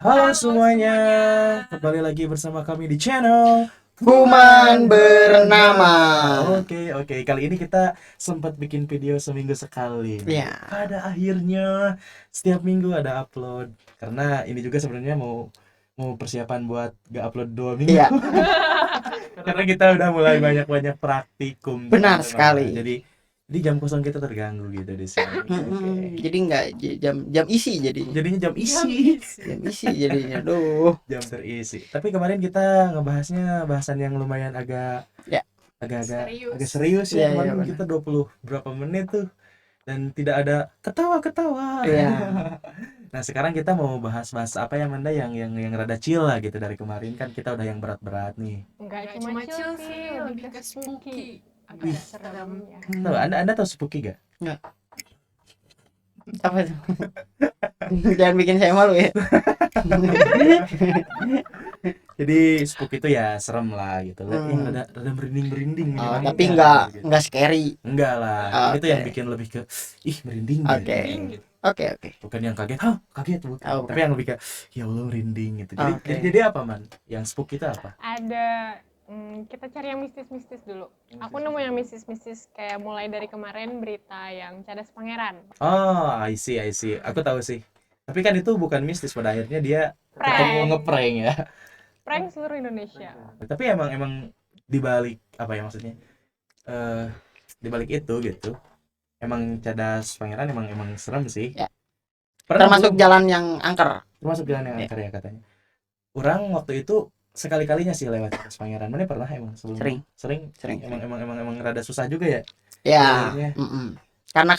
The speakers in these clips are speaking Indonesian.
Halo semuanya, kembali lagi bersama kami di channel Kuman bernama. Oke, kali ini kita sempat bikin video seminggu sekali. Ya. Pada akhirnya setiap minggu ada upload. Karena ini juga sebenarnya mau persiapan buat gak upload 2 minggu. Iya, Karena kita udah mulai banyak praktikum, benar teman-teman. sekali. Jadi jam kosong kita terganggu gitu di sini. Oke. Jadi nggak jam isi jadinya. Jadinya jam isi. Jam isi jadinya. Duh. Jam terisi. Tapi kemarin kita ngebahasnya bahasan yang lumayan Ya. agak serius Ya, ya. ya, Kemarin benar. kita 20 berapa menit tuh dan tidak ada ketawa-ketawa. Iya. Nah, sekarang kita mau bahas apa ya, Manda, yang rada chill lah gitu. Dari kemarin kan kita udah yang berat-berat nih. Enggak cuma chill sih, lebih ke spooky. Agak serem ya. Tuh, Anda tahu Spooky gak? Apa itu? Jangan bikin saya malu ya. Jadi Spooky itu ya serem lah gitu. Yang Hmm. rada merinding-merinding Oh, minimal tapi enggak, gitu. nggak scary. Enggak lah. Oh, Itu yang oke. bikin lebih ke merinding Oke. gitu. Oke. Bukan yang kaget, kaget bukan. Oh, bukan. Tapi yang lebih kayak ya Allah merinding gitu. Oke. Jadi apa, Man? Yang spooky itu apa? Ada kita cari yang mistis-mistis dulu. Aku nemu yang mistis-mistis kayak mulai dari kemarin berita yang Cadas Pangeran. Oh, I see. Aku tahu sih. Tapi kan itu bukan mistis, pada akhirnya dia Prank. ketemu ngeprank ya. Prank seluruh Indonesia. Tapi emang dibalik apa ya maksudnya? Dibalik itu gitu. Emang Cadas Pangeran emang serem sih. Ya. Pernah Termasuk belum? jalan yang angker. Termasuk jalan yang Ya. angker ya katanya. Orang waktu itu sekali-kalinya sih lewat Cadas Pangeran. Mana pernah emang sebelumnya? Sering. Emang rada susah juga ya. Ya. Jalurnya.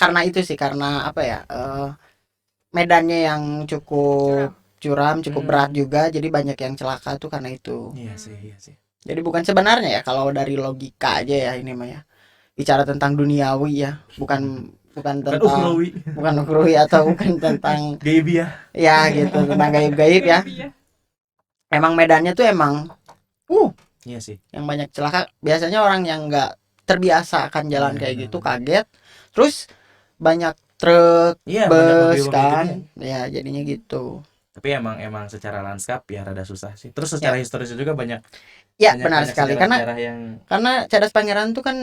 Karena itu sih, karena apa ya? Medannya yang cukup curam, cukup berat juga, jadi banyak yang celaka tuh karena itu. Iya sih. Jadi bukan sebenarnya ya, kalau dari logika aja ya ini mah ya. Bicara tentang duniawi ya, bukan tentang bukan ukhrawi atau bukan tentang gaib ya. Ya gitu, tentang gaib-gaib ya. Emang medannya tuh emang Iya sih. yang banyak celaka. Biasanya orang yang nggak terbiasa akan jalan kayak gitu kaget. Terus banyak truk, Iya, banyak bus mobil kan. gitu Ya jadinya gitu. Tapi emang secara lanskap ya rada susah sih. Terus secara historis juga banyak Ya benar sekali, sejarah yang karena Cadas Pangeran tuh kan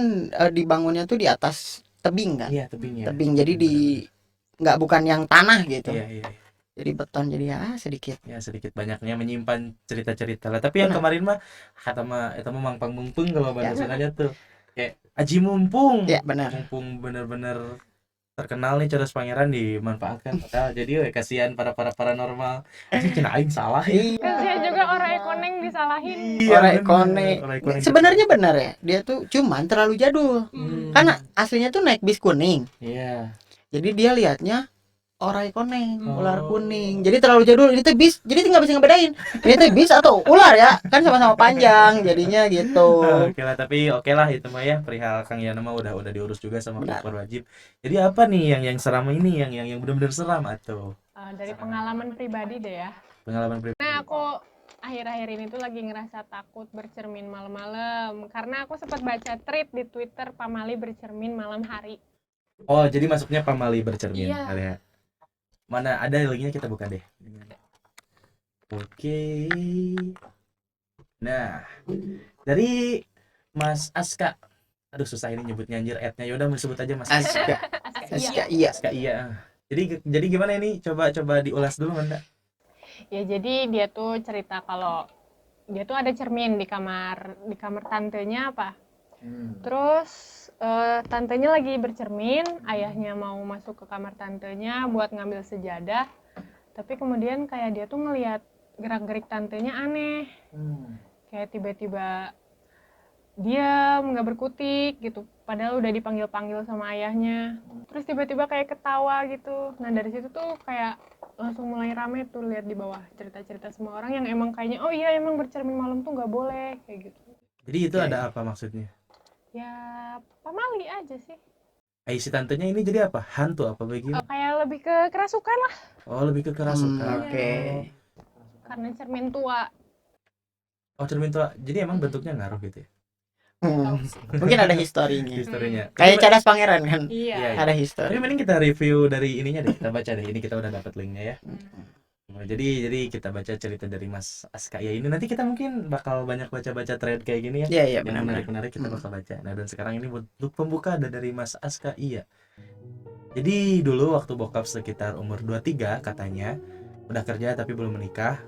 dibangunnya tuh di atas tebing kan. iya tebing ya. Tebing, jadi nggak bukan yang tanah gitu. Iya. Jadi beton, jadi ya sedikit. Ya sedikit banyaknya menyimpan cerita-cerita lah. Tapi yang Benar. kemarin mah kata mah itu mah mangpang mumpung kalau bahasa Sundanya tuh. Kayak aji mumpung. Ya benar. Mumpung bener-bener terkenal nih Cadas Pangeran dimanfaatkan. Padahal jadi kasihan para paranormal. Sih cina aing salah ya. Kasihan juga orang Ekoneng disalahin. Orang bener. Ekone. Sebenarnya benar ya, dia tuh cuman terlalu jadul. Karena aslinya tuh naik bis kuning. Iya. Jadi dia lihatnya orai koneng, Oh. ular kuning. Jadi terlalu jadul. Ini tuh bis, jadi nggak bisa ngebedain. Ini tuh bis atau ular ya, kan sama-sama panjang. Jadinya gitu. Oke lah, tapi oke lah itu mah ya, perihal Kang Yana mah udah diurus juga sama Benar. pihak berwajib. Jadi apa nih yang seram ini, yang benar-benar seram atau Dari pengalaman pribadi deh ya. pengalaman pribadi? Nah, aku akhir-akhir ini tuh lagi ngerasa takut bercermin malam-malam karena aku sempat baca tweet di Twitter pamali bercermin malam hari. Oh, jadi masuknya pamali bercermin. Iya. Ada ya? Mana ada linknya, kita buka deh. Oke. Nah, dari Mas Aska. Aduh susah ini nyebutnya anjir, ad-nya. Yaudah mau sebut aja Mas Aska. Iya. Iya. Aska iya. Jadi gimana ini? Coba diulas dulu, Manda. Ya jadi dia tuh cerita kalau dia tuh ada cermin di kamar tantenya apa. Terus tantenya lagi bercermin, ayahnya mau masuk ke kamar tantenya buat ngambil sejadah. Tapi kemudian kayak dia tuh ngelihat gerak-gerik tantenya aneh. Kayak tiba-tiba diam, nggak berkutik gitu. Padahal udah dipanggil-panggil sama ayahnya. Terus tiba-tiba kayak ketawa gitu. Nah dari situ tuh kayak langsung mulai rame tuh lihat di bawah cerita-cerita semua orang yang emang kayaknya oh iya emang bercermin malam tuh nggak boleh kayak gitu. Jadi itu ada apa maksudnya? Ya pamali aja sih. Si tantenya ini jadi apa? Hantu apa begini? Kayak lebih ke kerasukan lah Oh, lebih ke kerasukan. Oke. karena cermin tua. Oh, cermin tua. Jadi emang bentuknya ngaruh gitu ya? Mungkin ada historinya. Historinya. Kayak Cadas Pangeran kan. Iya. Ada Tapi histori. mending kita review dari ininya deh. Kita baca deh. Ini kita udah dapat linknya ya. Jadi kita baca cerita dari Mas Aska ya. Ini nanti kita mungkin bakal banyak baca-baca thread kayak gini ya. Iya, iya, Yang benar-benar. menarik-menarik kita bakal baca. Nah, dan sekarang ini untuk pembuka ada dari Mas Aska. Iya. Jadi dulu waktu bokap sekitar umur 23 katanya, udah kerja tapi belum menikah.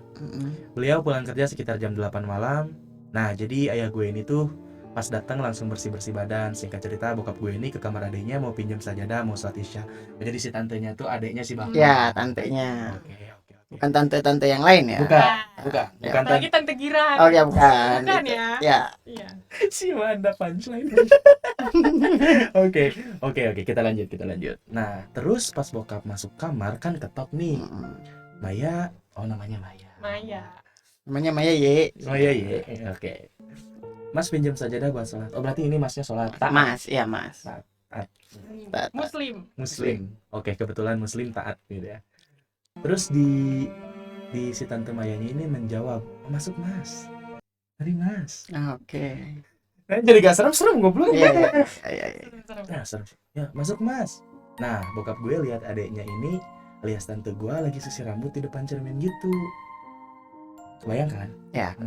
Beliau pulang kerja sekitar jam 8 malam. Nah, jadi ayah gue ini tuh pas datang langsung bersih-bersih badan. Singkat cerita, bokap gue ini ke kamar adiknya mau pinjam sajadah, mau sholat isya. Jadi si tantenya tuh adiknya si Bapak. Ya, tantenya. Oke. Bukan tante-tante yang lain ya. Bukan Apalagi tante Gira. Oh ya, bukan. Bukan Gitu. ya. Ya. Iya. si Wanda punchline. Oke, kita lanjut. Nah, terus pas bokap masuk kamar kan ketok nih. Maya, namanya Maya. Namanya Maya Ye. Maya ya. Oke. Mas pinjam sajadah buat sholat. Oh, berarti ini masnya sholat. Mas, iya Mas. Taat. Muslim. Oke, kebetulan muslim taat gitu ya. Terus di si tante Mayanya ini menjawab, masuk Mas. Mari Mas. Oke. Nah, jadi gak serem goblok. Iya. Nah, serem. Ya, masuk Mas. Nah, bokap gue lihat adeknya ini alias tante gue lagi sisir rambut di depan cermin gitu. Bayangkan? Ya.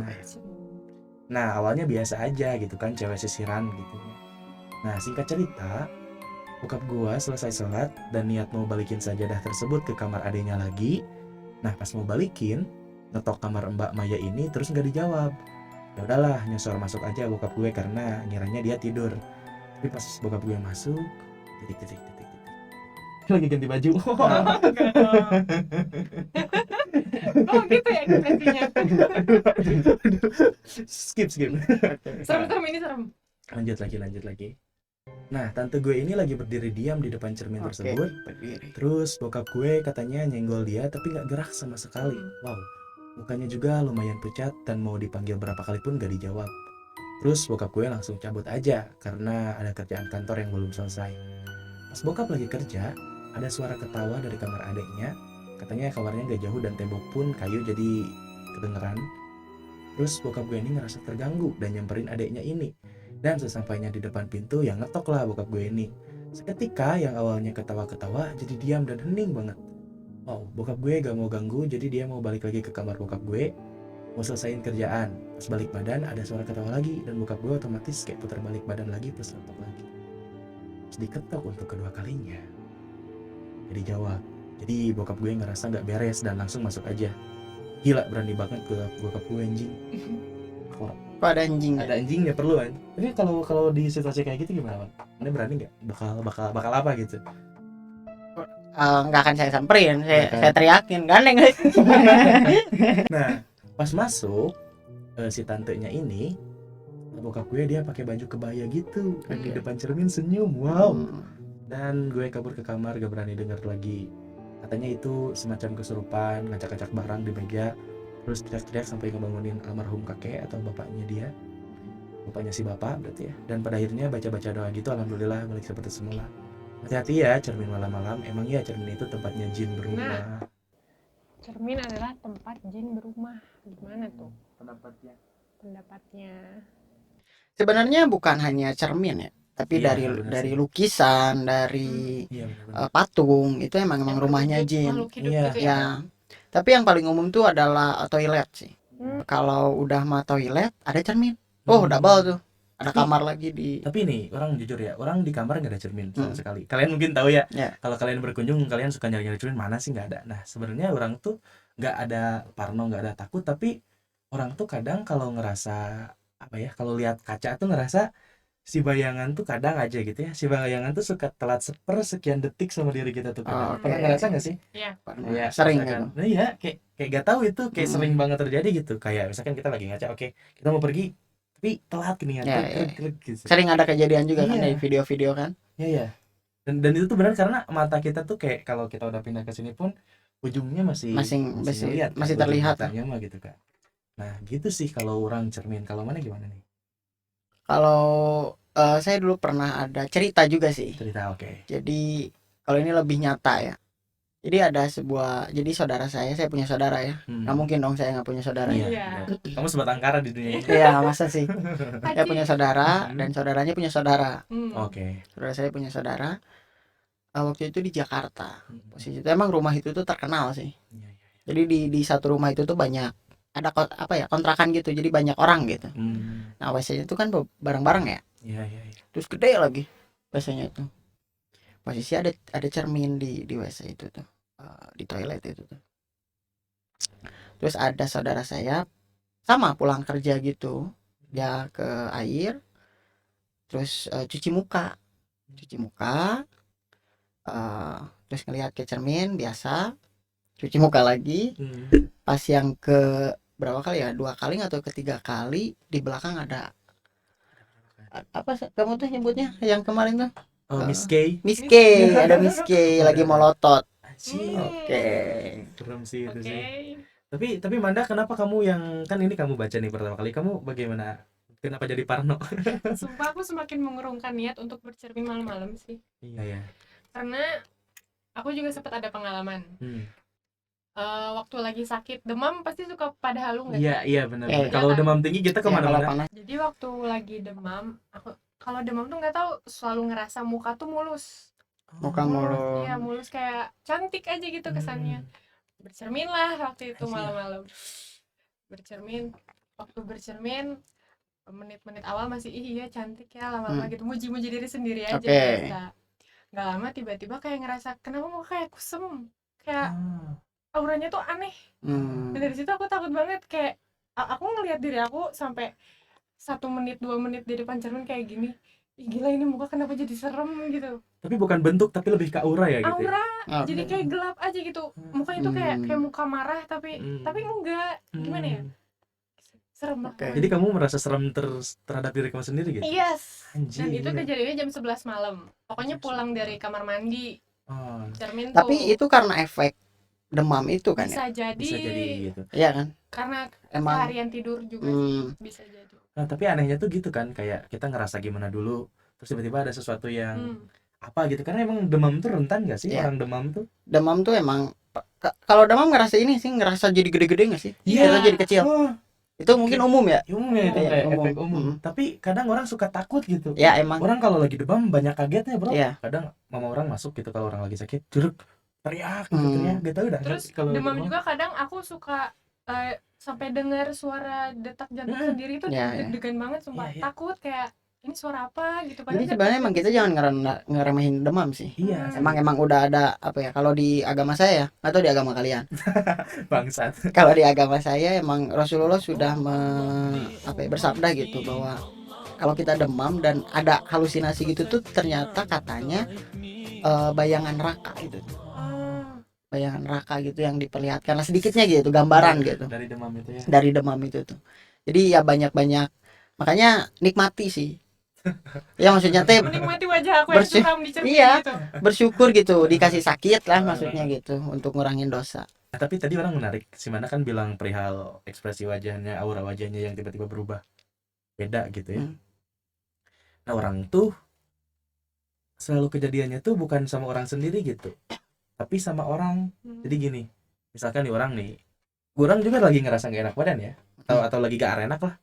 Nah, awalnya biasa aja gitu kan, cewek sisiran gitu. Nah, singkat cerita, bokap gue selesai sholat dan niat mau balikin sajadah tersebut ke kamar adeknya lagi. Nah, pas mau balikin, ngetok kamar Mbak Maya ini terus nggak dijawab. Ya udahlah, nyosor masuk aja bokap gue karena ngiranya dia tidur. Tapi pas bokap gue masuk, titik. Lagi ganti baju. Oh gitu ya ekspresinya. Skip. Serem ini serem. Lanjut lagi. Nah, tante gue ini lagi berdiri diam di depan cermin tersebut. Berdiri. Terus bokap gue katanya nyenggol dia tapi gak gerak sama sekali. Wow, mukanya juga lumayan pucat dan mau dipanggil berapa kali pun gak dijawab. Terus bokap gue langsung cabut aja karena ada kerjaan kantor yang belum selesai. Pas bokap lagi kerja, ada suara ketawa dari kamar adeknya. Katanya kamarnya gak jauh dan tembok pun kayu jadi kedengeran. Terus bokap gue ini ngerasa terganggu dan nyamperin adeknya ini. Dan sesampainya di depan pintu yang ngetok lah bokap gue ini. Seketika yang awalnya ketawa-ketawa jadi diam dan hening banget. Wow, bokap gue gak mau ganggu, jadi dia mau balik lagi ke kamar bokap gue, mau selesaiin kerjaan. Pas balik badan ada suara ketawa lagi dan bokap gue otomatis kayak putar balik badan lagi plus ngetok lagi. Terus diketok untuk kedua kalinya. Jadi jawab. Jadi bokap gue ngerasa gak beres dan langsung masuk aja. Gila, berani banget ke bokap gue anjing. Kok ada anjing? Ada anjingnya perlu kan. Tapi kalau di situasi kayak gitu gimana, Bang? Anda berani nggak? Bakal apa gitu? Nggak akan saya samperin, saya teriakin, gandeng guys. Nah, pas masuk si tantenya ini, bokap gue dia pakai baju kebaya gitu, di depan cermin senyum, wow. Dan gue kabur ke kamar, gak berani dengar lagi. Katanya itu semacam kesurupan, ngacak-ngacak barang di meja, terus teriak-teriak sampai ngebangunin almarhum kakek atau bapaknya dia, bapaknya si bapak berarti ya. Dan pada akhirnya baca-baca doa gitu, alhamdulillah balik seperti semula. Hati-hati ya cermin malam-malam, emang ya cermin itu tempatnya jin berumah. Cermin adalah tempat jin berumah. Gimana tuh pendapatnya? Sebenarnya bukan hanya cermin ya, tapi Iya, dari lukisan, dari patung itu emang rumahnya jin. Iya. Ya. Tapi yang paling umum tuh adalah toilet sih. Kalau udah mah toilet ada cermin. Oh, double tuh. Ada kamar lagi di. Tapi nih, orang jujur ya, orang di kamar nggak ada cermin sama sekali. Kalian mungkin tahu ya, kalau kalian berkunjung, kalian suka nyari-nyari cermin, mana sih nggak ada. Nah, sebenarnya orang tuh nggak ada parno, nggak ada takut, tapi orang tuh kadang kalau ngerasa apa ya, kalau lihat kaca tuh ngerasa si bayangan tuh kadang aja gitu ya, si bayangan tuh suka telat sekian detik sama diri kita tuh kadang. Pernah ngerasa nggak sih? Iya. Sering kan. gitu. Nah iya, kayak gak tahu itu kayak sering banget terjadi gitu. Kayak misalkan kita lagi ngaca, oke, kita mau pergi tapi telat gini kan. Gitu. Sering ada kejadian juga kan dari video-video kan. Iya. Dan itu tuh benar karena mata kita tuh kayak kalau kita udah pindah ke sini pun ujungnya masih lihat, masih terlihat mah gitu kan. Nah, gitu sih kalau orang cermin. Kalau mana gimana nih? Kalau saya dulu pernah ada cerita juga sih. Cerita, oke. Jadi kalau ini lebih nyata ya. Jadi ada jadi saudara saya punya saudara ya. Nggak mungkin dong saya nggak punya saudara. Iya. Kamu sebat angkara di dunia ini. Iya, masa sih. Saya punya saudara dan saudaranya punya saudara. Oke. Saudara saya punya saudara. Waktu itu di Jakarta. Posisi itu emang rumah itu tuh terkenal sih. Jadi di satu rumah itu tuh banyak ada kontrakan gitu, jadi banyak orang gitu. Nah WC-nya itu kan bareng-bareng ya. Iya, iya, iya. Terus gede lagi WC-nya itu. Posisi ada cermin di WC itu tuh. Di toilet itu tuh. Terus ada saudara saya sama pulang kerja gitu. Dia ke air terus cuci muka. Terus ngelihat ke cermin biasa, cuci muka lagi. Pas yang ke berapa kali ya, 2 kali atau ketiga kali di belakang ada apa kamu tuh nyebutnya yang kemarin tuh? Miss K. Ada Miss K lagi molotot. Anjir. Oke. Serem sih itu Oke. sih. Tapi Manda, kenapa kamu yang kan ini kamu baca nih pertama kali, kamu bagaimana? Kenapa jadi parno? Sumpah aku semakin mengurungkan niat untuk bercermin malam-malam sih. Iya ya. Karena aku juga sempat ada pengalaman. Waktu lagi sakit demam pasti suka pada halu nggak? Iya benar. Iya, Kalau kan? demam tinggi kita kemana-mana. panas. Jadi waktu lagi demam, aku kalau demam tuh nggak tahu selalu ngerasa muka tuh mulus. Muka mulus. Iya mulus kayak cantik aja gitu kesannya. Bercermin lah waktu itu malam-malam. Waktu bercermin menit-menit awal masih iya cantik ya, lama-lama gitu muji-muji diri sendiri aja biasa. Nggak lama tiba-tiba kayak ngerasa kenapa muka kayak kusem, kayak auranya tuh aneh. Dan dari situ aku takut banget, kayak aku ngelihat diri aku sampai 1 menit 2 menit di depan cermin kayak gini. Ih, gila ini muka kenapa jadi serem gitu. Tapi bukan bentuk, tapi lebih ke aura ya gitu. Aura, jadi kayak gelap aja gitu. Mukanya tuh kayak muka marah tapi enggak. Gimana ya? Serem banget. Jadi kamu merasa serem terhadap diri kamu sendiri gitu? Yes. Anjir. Dan itu kejadiannya jam 11 malam. Pokoknya pulang dari kamar mandi. Cermin Tapi tuh. itu karena efek demam itu kan bisa ya? jadi. Bisa jadi gitu. Iya kan? Karena Emang harian tidur juga sih. Bisa jadi. Nah, tapi anehnya tuh gitu kan, kayak kita ngerasa gimana dulu, terus tiba-tiba ada sesuatu yang apa gitu. Karena emang demam tuh rentan gak sih? Orang demam tuh? Demam tuh emang kalau demam ngerasa ini sih, ngerasa jadi gede-gede gak sih? Iya. Jadi kecil. Itu mungkin umum ya? Umum ya, itu kayak efek umum. Tapi kadang orang suka takut gitu. Ya emang. Orang kalau lagi demam banyak kagetnya bro. Iya. Kadang mama orang masuk gitu kalau orang lagi sakit, jeruk, teriak gitu, teriak, gak tau dah. Terus kalau demam juga kadang aku suka sampai dengar suara detak jantung sendiri itu deg-degan banget, sumpah. Takut kayak ini suara apa gitu. Jadi sebenarnya emang kita jangan ngeremehin demam sih. Iya. Emang udah ada apa ya, kalau di agama saya ya, atau di agama kalian. Bangsat. Kalau di agama saya emang Rasulullah sudah bersabda gitu bahwa kalau kita demam dan ada halusinasi gitu tuh ternyata katanya bayangan neraka gitu. Bayangan neraka gitu yang diperlihatkan lah sedikitnya gitu, gambaran gitu. Dari demam itu ya. Dari demam itu tuh. Jadi ya banyak-banyak, makanya nikmati sih. Ya maksudnya teh menikmati wajah aku yang suram di cermin gitu. Bersyukur gitu, dikasih sakit lah maksudnya gitu untuk ngurangin dosa. Nah, tapi tadi orang menarik, si Mana kan bilang perihal ekspresi wajahnya, aura wajahnya yang tiba-tiba berubah beda gitu ya. Nah orang tuh selalu kejadiannya tuh bukan sama orang sendiri gitu, tapi sama orang. Jadi gini, misalkan nih orang juga lagi ngerasa gak enak badan ya, atau lagi gak enak lah.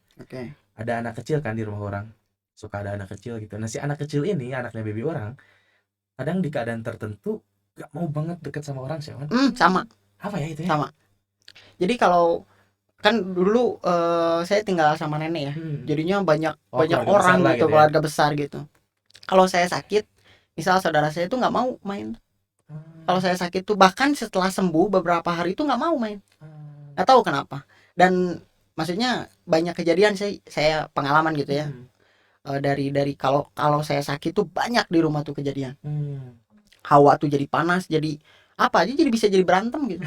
Ada anak kecil kan di rumah orang, suka ada anak kecil gitu. Nah si anak kecil ini, anaknya baby orang, kadang di keadaan tertentu gak mau banget deket sama orang sih. Sama. Apa ya itu ya? Sama. Jadi kalau kan dulu saya tinggal sama nenek ya, jadinya banyak orang gitu, keluarga besar gitu. Kalau saya sakit, misal saudara saya itu nggak mau main. Kalau saya sakit tuh bahkan setelah sembuh beberapa hari itu nggak mau main. Nggak tahu kenapa. Dan maksudnya banyak kejadian saya pengalaman gitu ya. Dari kalau saya sakit tuh banyak di rumah tuh kejadian. Hawa tuh jadi panas, jadi apa aja jadi bisa jadi berantem gitu.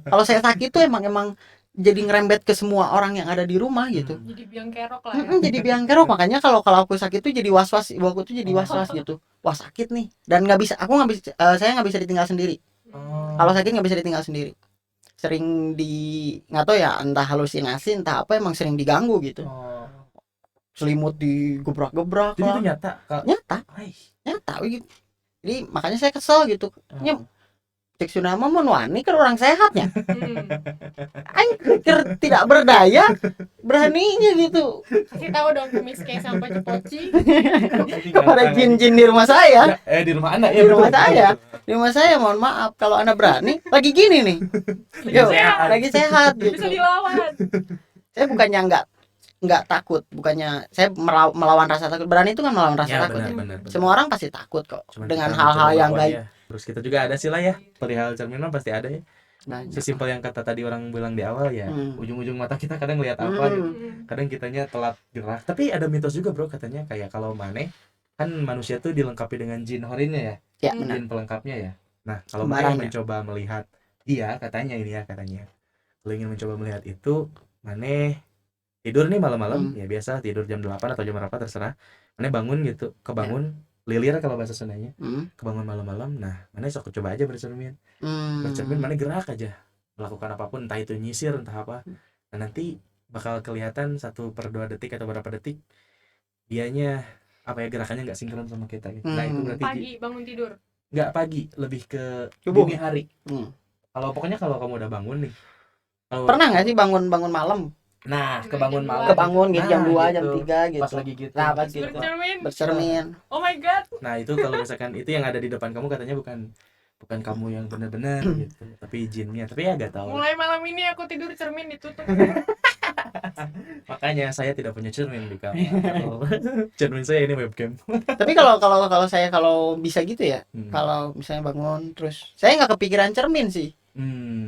Kalau saya sakit tuh emang jadi ngerembet ke semua orang yang ada di rumah gitu. Jadi biang kerok lah ya. Jadi biang kerok, makanya kalau aku sakit tuh jadi was-was, ibu aku tuh jadi was-was gitu. Wah sakit nih, dan saya nggak bisa ditinggal sendiri. Kalau sakit nggak bisa ditinggal sendiri. Sering nggak tahu ya, entah halusinasi entah apa, emang sering diganggu gitu. Selimut digebrak-gebrak. Jadi itu nyata gitu. Jadi makanya saya kesel gitu. Cek Sunama mau wani kan orang sehatnya. Anjir tidak berdaya, beraninya gitu Kasih tahu dong ke Miss Kay sama Cepoci. kepada jin-jin di rumah saya. Di rumah anak Di rumah saya. Di rumah saya mohon maaf kalau Anda berani lagi gini nih. Yo, lagi sehat gitu. Bisa dilawan. Saya bukannya nggak takut, bukannya saya melawan rasa takut. Berani itu kan melawan rasa takut. benar. Semua orang pasti takut kok Cuman dengan kita hal-hal mencoba yang melawan gaib. ya. Terus kita juga ada sih lah ya, perihal cermin mah pasti ada ya. Banyak. Sesimpel yang kata tadi orang bilang di awal ya, ujung-ujung mata kita kadang lihat apa gitu. Kadang kitanya telat gerak. Tapi ada mitos juga bro, katanya kayak kalau maneh kan manusia tuh dilengkapi dengan jin horinnya ya. Ya benar. Jin pelengkapnya ya. Nah, kalau maneh Kembarannya. mencoba melihat katanya ini ya katanya. Kalau ingin mencoba melihat itu, maneh tidur nih malam-malam, ya biasa tidur jam 8 atau jam berapa terserah. Maneh bangun gitu, kebangun lilir kalau bahasa Sundanya. Kebangun malam-malam. Nah, maneh sok coba aja bercermin. Bercermin maneh gerak aja. Melakukan apapun, entah itu nyisir, entah apa. Nah, nanti bakal kelihatan 1/2 detik atau berapa detik dianya apa ya gerakannya nggak sinkron sama kita gitu. Nah, itu berarti Pagi bangun tidur. nggak pagi, lebih ke Subuh. dini hari. Pokoknya kalau kamu udah bangun nih. Pernah nggak sih bangun malam? Nah, Juga kebangun jam malam. Kebangun gitu Nah, jam 2, gitu. jam 3 gitu. Pas lagi gitu. Nah, pas gitu. Bercermin. Oh my god. Nah, itu kalau misalkan itu yang ada di depan kamu katanya bukan kamu yang benar-benar gitu, tapi jinnya. Tapi ya nggak tahu. Mulai malam ini aku tidur cermin ditutup. Makanya saya tidak punya cermin di kamar. Cermin saya ini webcam. Tapi kalau saya bisa gitu ya, kalau misalnya bangun terus saya nggak kepikiran cermin sih.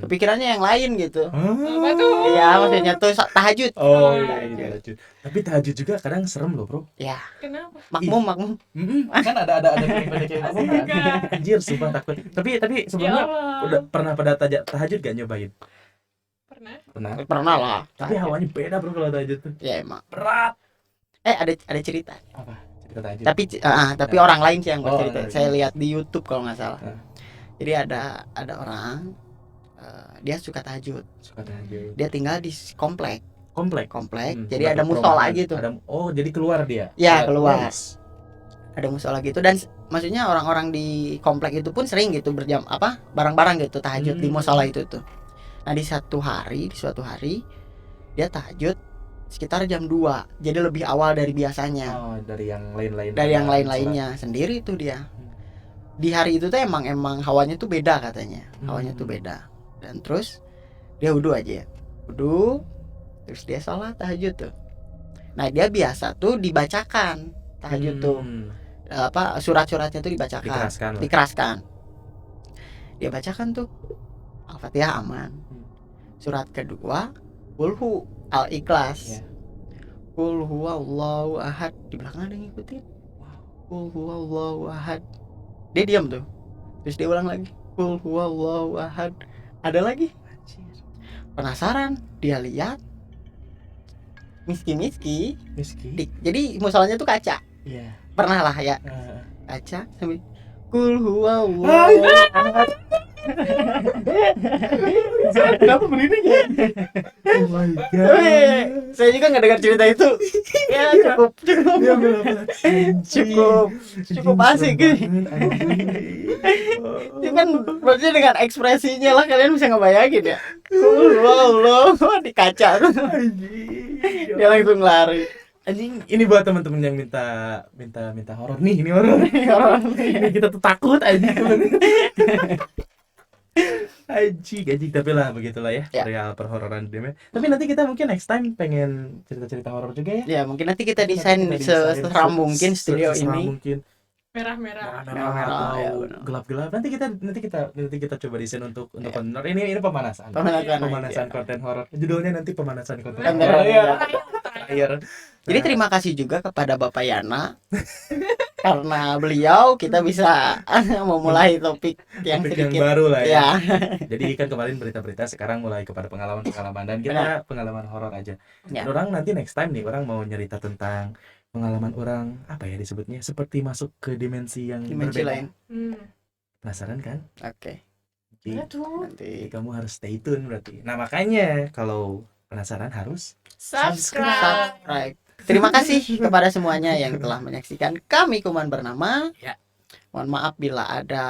Kepikirannya yang lain gitu. Apa tuh? Iya, maksudnya tuh tahajud. Oh iya, tahajud. Tapi tahajud juga kadang serem loh, bro. Ya, Kenapa? makmum. Kan ada kayak Astaga. anjir, sumpah takut. Tapi Ya sebelumnya Allah. udah pernah pada tahajud gak nyobain? Pernah. Pernah lah. Tapi hawanya beda bro kalau tahajud tuh. Ya emang. Berat. Ada cerita. Apa? Cerita tahajud. Tapi orang lain sih yang Oh, bercerita. orang Saya lain. lihat di YouTube kalau nggak salah. Ah. Jadi ada orang dia suka tahajud. Suka tahajud. Dia tinggal di komplek. Komplek. Jadi Komplek ada musola perumahan. gitu. Jadi keluar dia. Ya, keluar. Nice. Ada musola gitu dan maksudnya orang-orang di komplek itu pun sering gitu bareng-bareng gitu tahajud di musola itu tuh. Nah, di suatu hari dia tahajud sekitar jam 2. Jadi lebih awal dari biasanya. Oh, dari yang lain-lain. Dari yang lain-lainnya sendiri tuh dia. Di hari itu tuh emang hawanya tuh beda katanya. Hawanya tuh beda. Dan terus dia wudu aja. Wudu, terus dia sholat tahajud tuh. Nah, dia biasa tuh dibacakan tahajud tuh. Surat-suratnya tuh dikeraskan. Dia bacakan tuh Al-Fatihah aman. Surat kedua Qul Al-Ikhlas. Qul huwallahu ahad. Di belakang ada yang ngikutin. Qul huwallahu ahad. Dia diam tuh. Terus dia ulang lagi. Qul huwallahu ahad. Ada lagi. Penasaran, dia lihat Miski. Jadi musolanya tuh kaca. Iya. Pernah lah ya. Kaca sambil Qul huwallahu ahad. Kenapa merinding ya? Oh my god. Saya juga nggak dengar cerita itu. Ya cukup asik. Itu kan berarti dengan ekspresinya lah kalian bisa ngebayangin ya. Allah di kaca tuh. Dia langsung lari. Anjing, ini buat teman-teman yang minta horor nih, ini horor. Ini kita tuh takut anjing. Anjing, tapi lah begitulah ya, real perhororan dunia. Tapi nanti kita mungkin next time pengen cerita-cerita horor juga ya. Ya, mungkin nanti kita desain seseram mungkin studio ini. Mungkin Merah-merah. atau gelap-gelap. Nanti kita coba desain untuk honor. Ini pemanasan konten horor. Judulnya nanti pemanasan konten horor. Terakhir. Jadi terima kasih juga kepada Bapak Yana karena beliau kita bisa memulai topik yang sedikit baru lah ya. Ya. Jadi kan kemarin berita-berita, sekarang mulai kepada pengalaman dan kita pengalaman horor aja. Ya. Dan orang nanti next time nih orang mau nyerita tentang pengalaman orang apa ya disebutnya, seperti masuk ke dimensi yang berbeda. lain. Penasaran kan? Oke. Nanti kamu harus stay tune berarti. Nah, makanya kalau penasaran harus Subscribe. Terima kasih kepada semuanya yang telah menyaksikan kami kuman bernama Mohon maaf bila ada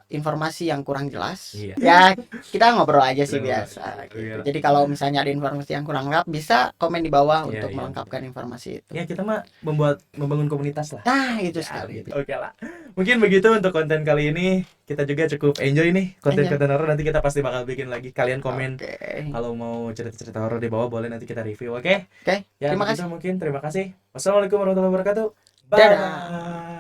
informasi yang kurang jelas. Iya. Ya, kita ngobrol aja sih Ngobrol. biasa gitu. Iya. Jadi kalau misalnya ada informasi yang kurang lengkap, bisa komen di bawah Iya, untuk iya. melengkapkan informasi itu. Ya kita mah membangun komunitas lah. Nah, itu Ya, sekali. gitu. Oke lah. Mungkin begitu untuk konten kali ini. Kita juga cukup enjoy nih konten-konten horor. Nanti kita pasti bakal bikin lagi. Kalian komen Oke. kalau mau cerita-cerita horor di bawah, boleh nanti kita review. Oke? Oke, Ya, terima begitu kasih. mungkin. Terima kasih. Wassalamualaikum warahmatullahi wabarakatuh. Dadah. Bye.